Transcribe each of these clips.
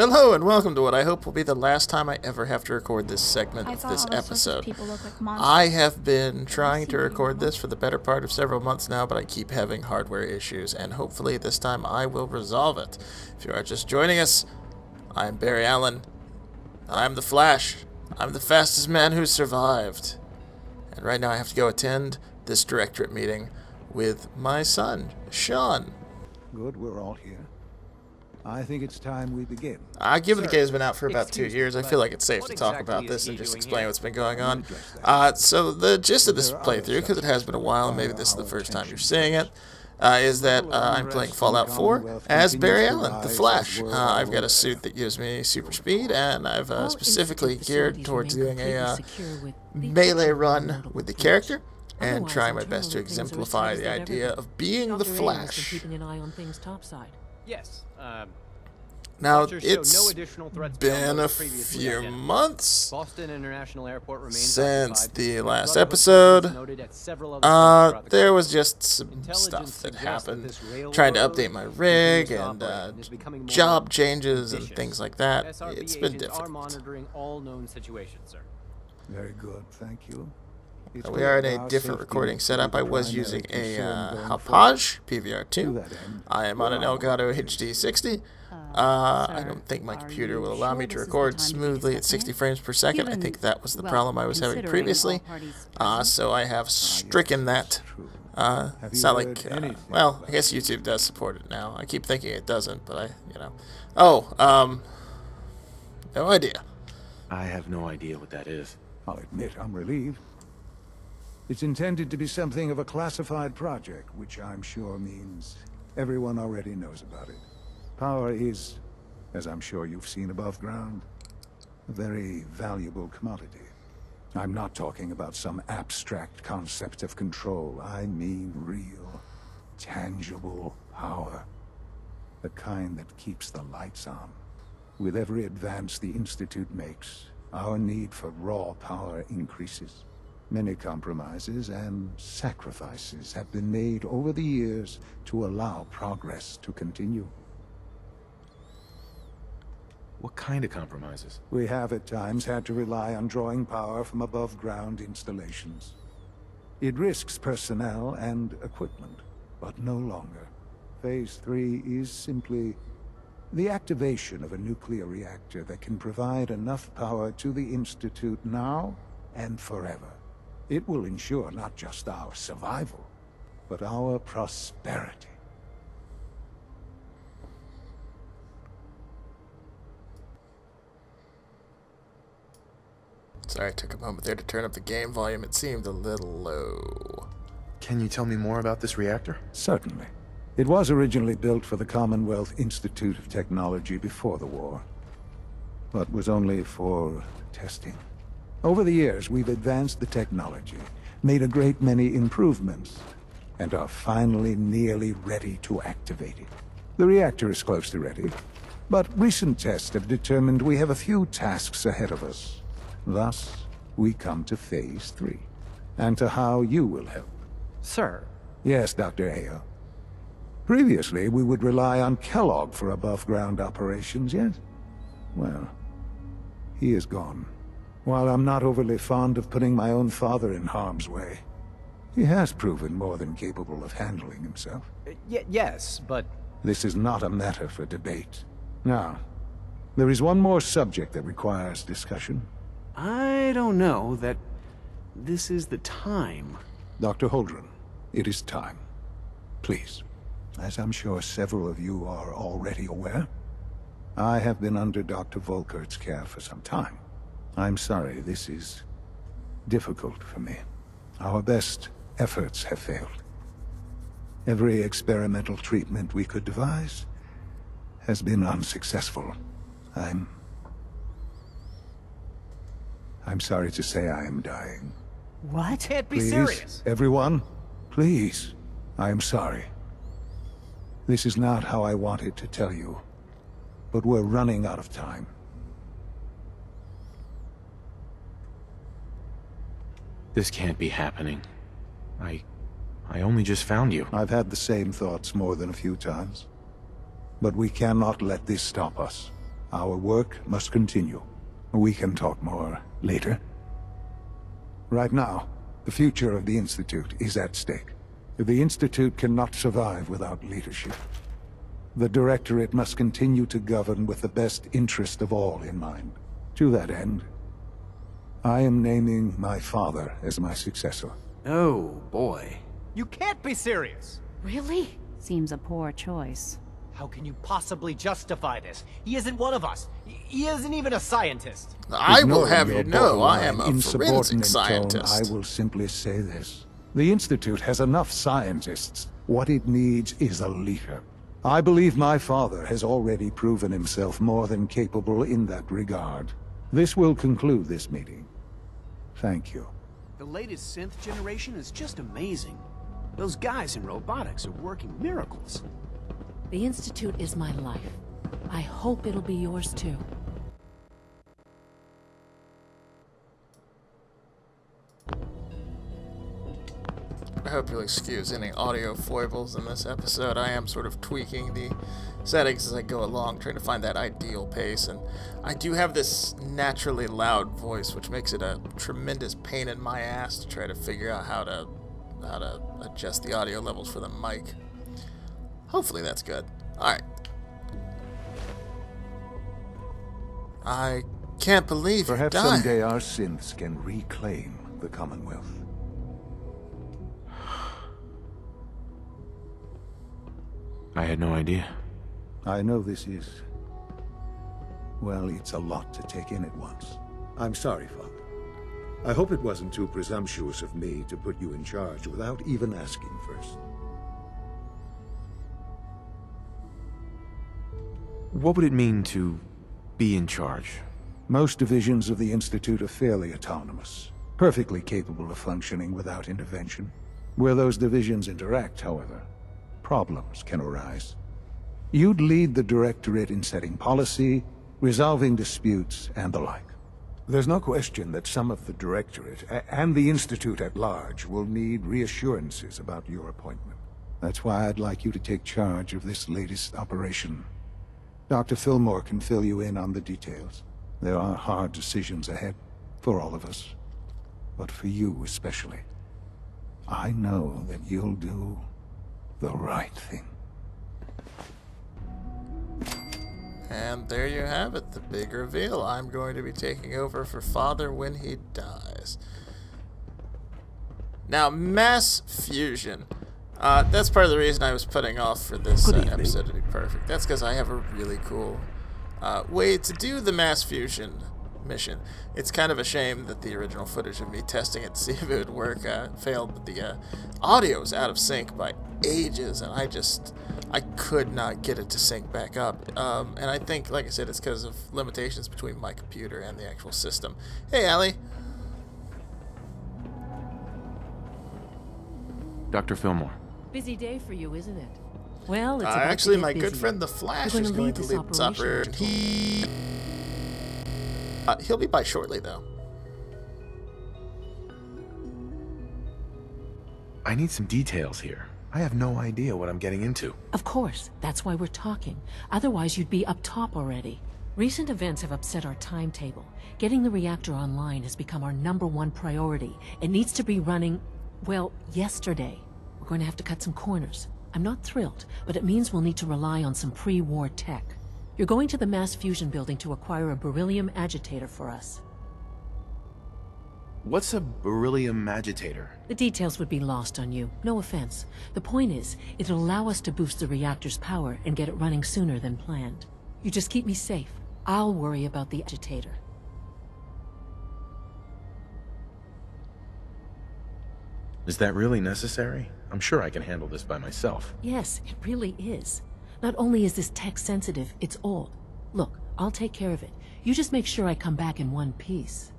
Hello and welcome to what I hope will be the last time I ever have to record this segment of this episode. I have been trying to record this for the better part of several months now, but I keep having hardware issues, and hopefully this time I will resolve it. If you are just joining us, I'm Barry Allen. I'm the Flash. I'm the fastest man who survived. And right now I have to go attend this directorate meeting with my son, Sean. Good, we're all here. I think it's time we begin. Give It the Game's been out for about 2 years. I feel like it's safe to talk about this and just explain what's been going on. So the gist of this playthrough, because it has been a while and maybe this is the first time you're seeing it, is that I'm playing Fallout 4 as Barry Allen, the Flash. I've got a suit that gives me super speed, and I've specifically geared towards doing a melee run with the character and trying my best to exemplify the idea of being the Flash. Yes. Now, it's been a few months since the last episode. There was just some stuff that happened, trying to update my rig and job changes and things like that. It's been difficult. Very good, thank you. We are in a different recording setup. I was using a Hauppauge PVR2. I am on an Elgato HD60. I don't think my computer will allow me to record smoothly at 60 frames per second. I think that was the problem I was having previously. So I have stricken that. It's not like, well, I guess YouTube does support it now. I keep thinking it doesn't, but no idea. I have no idea what that is. I'll admit I'm relieved. It's intended to be something of a classified project, which I'm sure means everyone already knows about it. Power is, as I'm sure you've seen above ground, a very valuable commodity. I'm not talking about some abstract concept of control. I mean real, tangible power. The kind that keeps the lights on. With every advance the Institute makes, our need for raw power increases. Many compromises and sacrifices have been made over the years to allow progress to continue. What kind of compromises? We have at times had to rely on drawing power from above-ground installations. It risks personnel and equipment, but no longer. Phase 3 is simply the activation of a nuclear reactor that can provide enough power to the Institute now and forever. It will ensure not just our survival, but our prosperity. Sorry, I took a moment there to turn up the game volume. It seemed a little low. Can you tell me more about this reactor? Certainly. It was originally built for the Commonwealth Institute of Technology before the war, but was only for testing. Over the years, we've advanced the technology, made a great many improvements, and are finally nearly ready to activate it. The reactor is close to ready, but recent tests have determined we have a few tasks ahead of us. Thus, we come to Phase 3, and to how you will help. Sir. Yes, Dr. Ayo. Previously, we would rely on Kellogg for above-ground operations, yes? Well, he is gone. While I'm not overly fond of putting my own father in harm's way, he has proven more than capable of handling himself. Yes, but... This is not a matter for debate. Now, there is one more subject that requires discussion. I don't know that this is the time. Dr. Holdren, it is time. Please, as I'm sure several of you are already aware, I have been under Dr. Volkert's care for some time. I'm sorry, this is difficult for me. Our best efforts have failed. Every experimental treatment we could devise has been unsuccessful. I'm sorry to say I am dying. What? Can't be Please, serious. Everyone, please, I am sorry. This is not how I wanted to tell you, but we're running out of time. This can't be happening. I only just found you. I've had the same thoughts more than a few times. But we cannot let this stop us. Our work must continue. We can talk more later. Right now, the future of the Institute is at stake. The Institute cannot survive without leadership. The Directorate must continue to govern with the best interest of all in mind. To that end, I am naming my father as my successor. Oh, boy. You can't be serious! Really? Seems a poor choice. How can you possibly justify this? He isn't one of us. He isn't even a scientist. I will Ignoring have your you know I am borderline a forensic insubordinate scientist. tone, I will simply say this. The Institute has enough scientists. What it needs is a leader. I believe my father has already proven himself more than capable in that regard. This will conclude this meeting. Thank you. The latest synth generation is just amazing. Those guys in robotics are working miracles. The Institute is my life. I hope it'll be yours too. I hope you'll excuse any audio foibles in this episode. I am sort of tweaking the settings as I go along, trying to find that ideal pace, and I do have this naturally loud voice, which makes it a tremendous pain in my ass to try to figure out how to adjust the audio levels for the mic. Hopefully that's good. Alright. I can't believe you Perhaps died. someday our synths can reclaim the Commonwealth. I had no idea. I know this is... well, it's a lot to take in at once. I'm sorry, Father. I hope it wasn't too presumptuous of me to put you in charge without even asking first. What would it mean to be in charge? Most divisions of the Institute are fairly autonomous, perfectly capable of functioning without intervention. Where those divisions interact, however, problems can arise. You'd lead the Directorate in setting policy, resolving disputes, and the like. There's no question that some of the Directorate, and the Institute at large, will need reassurances about your appointment. That's why I'd like you to take charge of this latest operation. Dr. Fillmore can fill you in on the details. There are hard decisions ahead, for all of us. But for you especially. I know that you'll do the right thing. And there you have it, the big reveal. I'm going to be taking over for Father when he dies. Now, mass fusion. That's part of the reason I was putting off for this episode to be perfect. That's because I have a really cool way to do the mass fusion mission. It's kind of a shame that the original footage of me testing it to see if it would work failed, but the audio is out of sync by ages, and I could not get it to sync back up. And I think, like I said, it's because of limitations between my computer and the actual system. Hey, Allie. Dr. Fillmore. Busy day for you, isn't it? Well, it's actually, my good friend the Flash is going to lead this operation. He'll be by shortly, though. I need some details here. I have no idea what I'm getting into. Of course, that's why we're talking. Otherwise, you'd be up top already. Recent events have upset our timetable. Getting the reactor online has become our #1 priority. It needs to be running, well, yesterday. We're going to have to cut some corners. I'm not thrilled, but it means we'll need to rely on some pre-war tech. You're going to the mass fusion building to acquire a beryllium agitator for us. What's a beryllium agitator? The details would be lost on you. No offense. The point is, it'll allow us to boost the reactor's power and get it running sooner than planned. You just keep me safe. I'll worry about the agitator. Is that really necessary? I'm sure I can handle this by myself. Yes, it really is. Not only is this tech sensitive, it's old. Look, I'll take care of it. You just make sure I come back in one piece.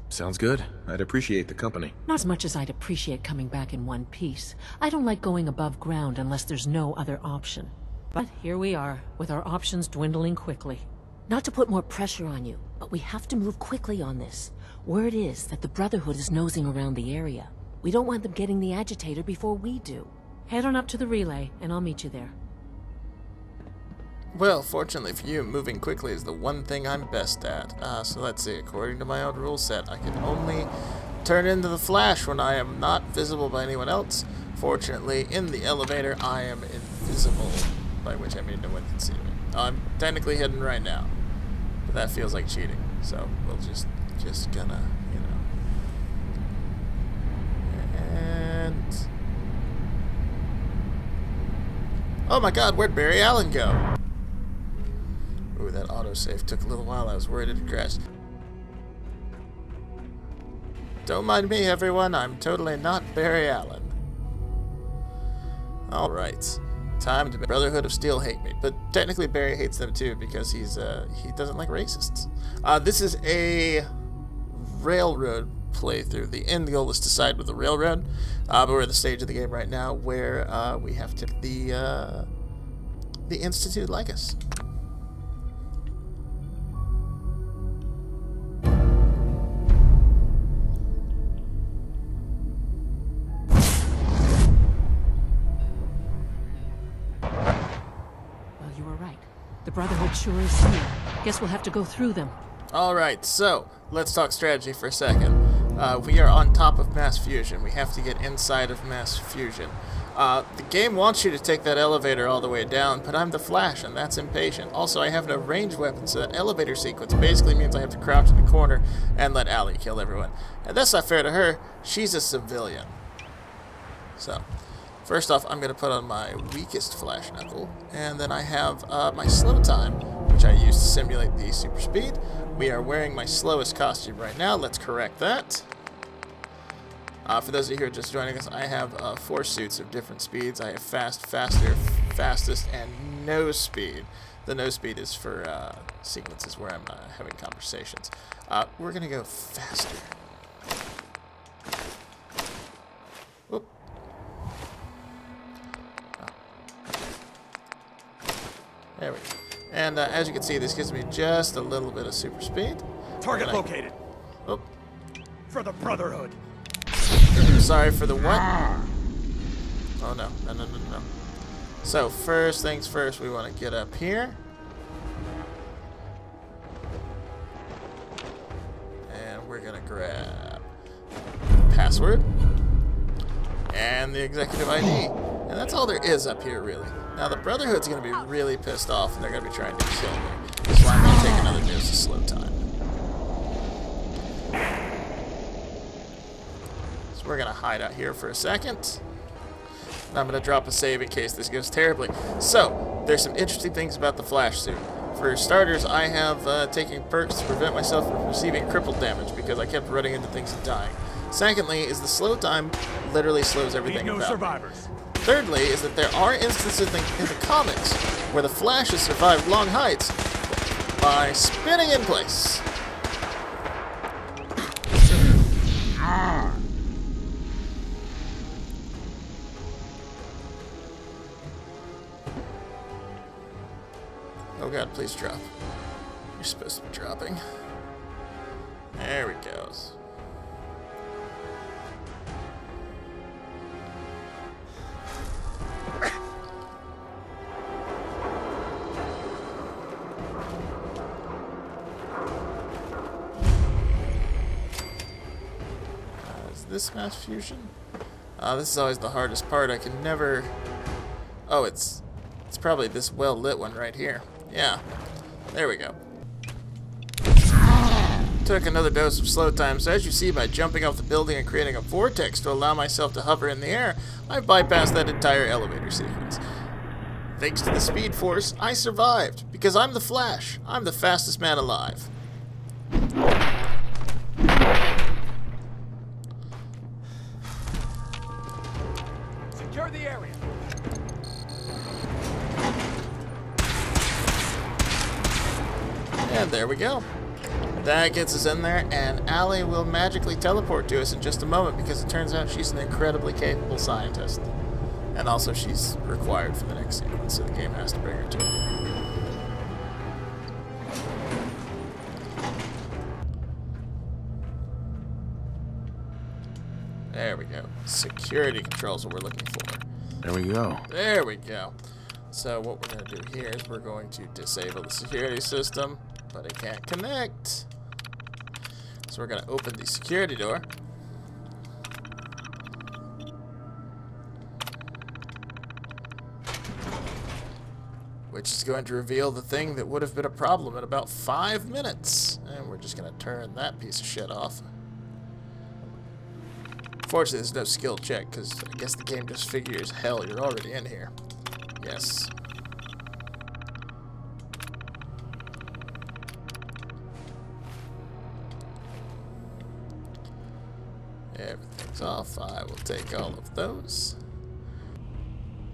Sounds good. I'd appreciate the company. Not as much as I'd appreciate coming back in one piece. I don't like going above ground unless there's no other option. But here we are, with our options dwindling quickly. Not to put more pressure on you, but we have to move quickly on this. Word is that the Brotherhood is nosing around the area. We don't want them getting the agitator before we do. Head on up to the relay, and I'll meet you there. Well, fortunately for you, moving quickly is the one thing I'm best at. So let's see, according to my own rule set, I can only turn into the Flash when I am not visible by anyone else. Fortunately, in the elevator, I am invisible, by which I mean no one can see me. I'm technically hidden right now, but that feels like cheating, so we'll just gonna, you know. And... oh my god, where'd Barry Allen go? Ooh, that autosave took a little while. I was worried it had crashed. Don't mind me, everyone. I'm totally not Barry Allen. Alright. Time to make Brotherhood of Steel hate me. But technically Barry hates them too because he doesn't like racists. This is a railroad playthrough. The end goal is to side with the railroad. But we're at the stage of the game right now where we have to the Institute like us. The Brotherhood sure is here. Guess we'll have to go through them. Alright, so, let's talk strategy for a second. We are on top of mass fusion. We have to get inside of mass fusion. The game wants you to take that elevator all the way down, but I'm the Flash, and that's impatient. Also, I have no ranged weapon, so that elevator sequence basically means I have to crouch in the corner and let Allie kill everyone. And that's not fair to her. She's a civilian. So... first off, I'm going to put on my weakest Flash Knuckle, and then I have my slow time, which I use to simulate the super speed. We are wearing my slowest costume right now. Let's correct that. For those of you who are just joining us, I have 4 suits of different speeds. I have fast, faster, fastest, and no speed. The no speed is for sequences where I'm having conversations. We're going to go faster. Whoop. There we go. And as you can see, this gives me just a little bit of super speed. Target located. Oh. For the Brotherhood. Sorry, for the what? Oh no. No. So, first things first, we want to get up here. And we're going to grab password. And the executive ID. And that's all there is up here, really. Now, the Brotherhood's going to be really pissed off, and they're going to be trying to kill me. That's why I'm going to take another dose of slow time. So we're going to hide out here for a second. And I'm going to drop a save in case this goes terribly. So, there's some interesting things about the Flash suit. For starters, I have taken perks to prevent myself from receiving crippled damage because I kept running into things and dying. Secondly, is the slow time literally slows everything down. Survivors. Thirdly, is that there are instances in the comics where the Flash has survived long heights by spinning in place. Oh god, please drop. You're supposed to be dropping. There he goes. This mass fusion? This is always the hardest part. I can never... oh, it's probably this well-lit one right here. Yeah. There we go. Took another dose of slow time, so as you see, by jumping off the building and creating a vortex to allow myself to hover in the air, I bypassed that entire elevator sequence. Thanks to the Speed Force, I survived, because I'm the Flash. I'm the fastest man alive. Secure the area. And there we go. That gets us in there, and Allie will magically teleport to us in just a moment because it turns out she's an incredibly capable scientist. And also she's required for the next sequence, so the game has to bring her to it. There we go. Security controls what we're looking for. There we go. There we go. So what we're going to do here is we're going to disable the security system, but it can't connect. So we're going to open the security door. Which is going to reveal the thing that would have been a problem in about 5 minutes. And we're just going to turn that piece of shit off. Fortunately, there's no skill check, because I guess the game just figures, hell, you're already in here. Yes. Everything's off. I will take all of those.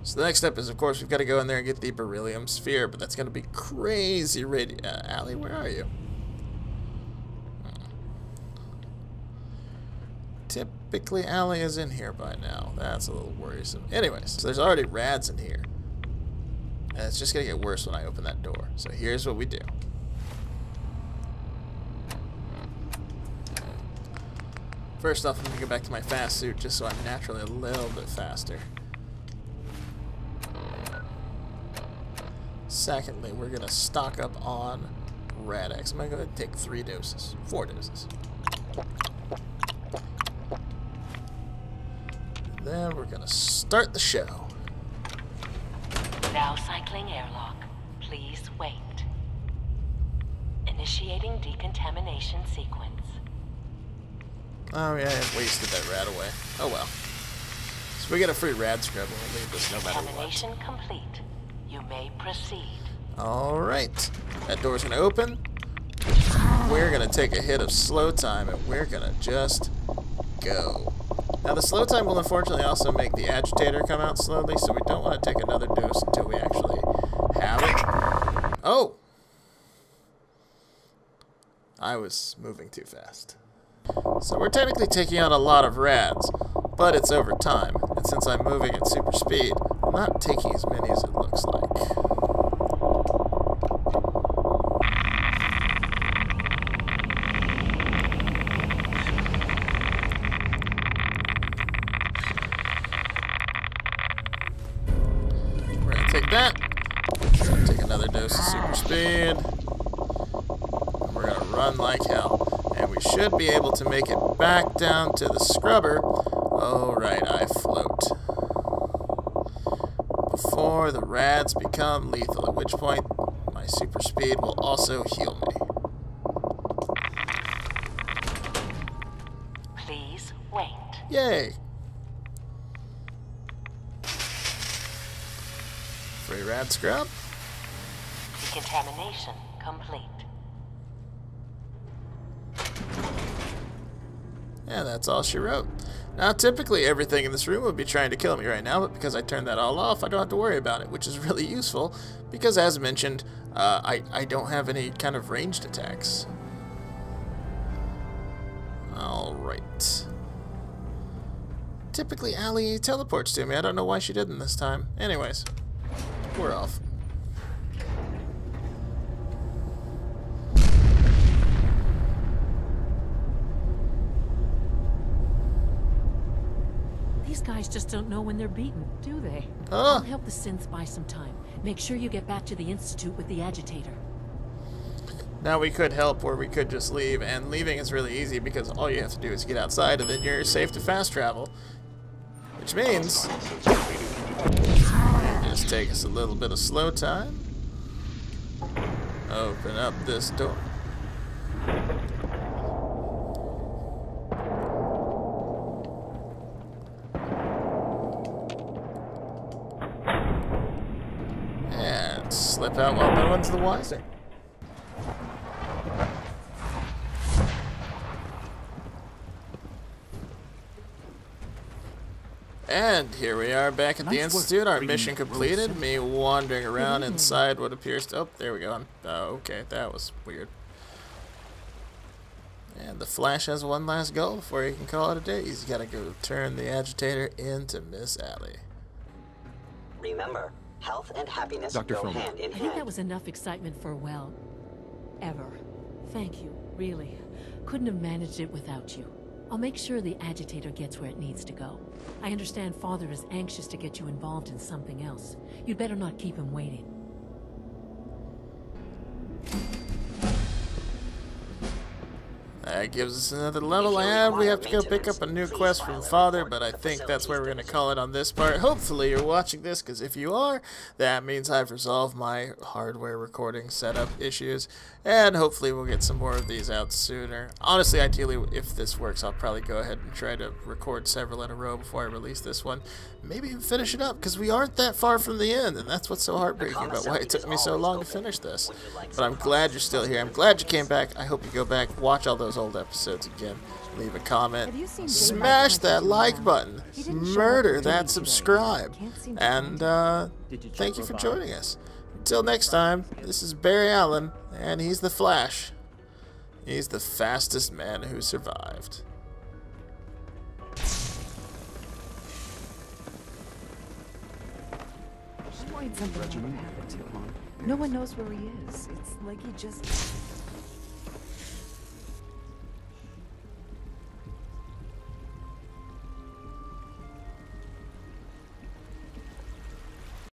So the next step is, of course, we've got to go in there and get the beryllium sphere, but that's going to be crazy. Allie, where are you? Typically, Allie is in here by now. That's a little worrisome. Anyways, so there's already rads in here. And it's just going to get worse when I open that door. So here's what we do. First off, I'm going to go back to my fast suit just so I'm naturally a little bit faster. Secondly, we're going to stock up on Rad-X. I'm going to go ahead and take 4 doses. Then we're going to start the show. Now cycling airlock. Please wait. Initiating decontamination sequence. Oh yeah, I wasted that rad away. Oh well. So we get a free rad scrub when we leave this no matter what. Decontamination complete. You may proceed. Alright. That door's going to open. We're going to take a hit of slow time and we're going to just go. Now the slow time will unfortunately also make the agitator come out slowly, so we don't want to take another dose until we actually have it. Oh! I was moving too fast. So we're technically taking out a lot of rads, but it's over time. And since I'm moving at super speed, I'm not taking as many as it looks like. We're going to take that. Take another dose of super speed. And we're going to run like hell. And we should be able to make it back down to the scrubber. Oh, right, I float. Before the rads become lethal, at which point my super speed will also heal me. Please wait. Yay! Free rad scrub. Decontamination complete. Yeah, that's all she wrote. Now, typically everything in this room would be trying to kill me right now, but because I turned that all off, I don't have to worry about it, which is really useful, because as mentioned, I don't have any kind of ranged attacks. Alright. Typically, Allie teleports to me. I don't know why she didn't this time. Anyways, we're off. These guys just don't know when they're beaten, do they? I'll help the synths buy some time. Make sure you get back to the Institute with the agitator. Now we could help or we could just leave, and leaving is really easy because all you have to do is get outside and then you're safe to fast travel. Which means just take us a little bit of slow time. Open up this door. And slip out while no one's the wiser. And here we are back at the Institute. Our mission completed. Me wandering around inside what appears to... Oh, there we go. Okay, that was weird. And the Flash has one last goal before he can call it a day. He's got to go turn the agitator into Miss Allie. Remember, health and happiness Dr. go Froman. hand in I think hand. that was enough excitement for, ever. Thank you, really. Couldn't have managed it without you. I'll make sure the agitator gets where it needs to go. I understand Father is anxious to get you involved in something else. You'd better not keep him waiting. That gives us another level, and we have to go pick up a new quest from Father, but I think that's where we're going to call it on this part. Hopefully you're watching this, because if you are, that means I've resolved my hardware recording setup issues, and hopefully we'll get some more of these out sooner. Honestly, ideally, if this works, I'll probably go ahead and try to record several in a row before I release this one. Maybe even finish it up, because we aren't that far from the end, and that's what's so heartbreaking about why it took me so long to finish this. But I'm glad you're still here. I'm glad you came back. I hope you go back, watch all those old episodes again, leave a comment, smash that like button, murder that subscribe, and thank you for joining us. Until next time, this is Barry Allen, and he's the Flash. He's the fastest man who survived. Something happened to him. No one knows where he is. It's like he just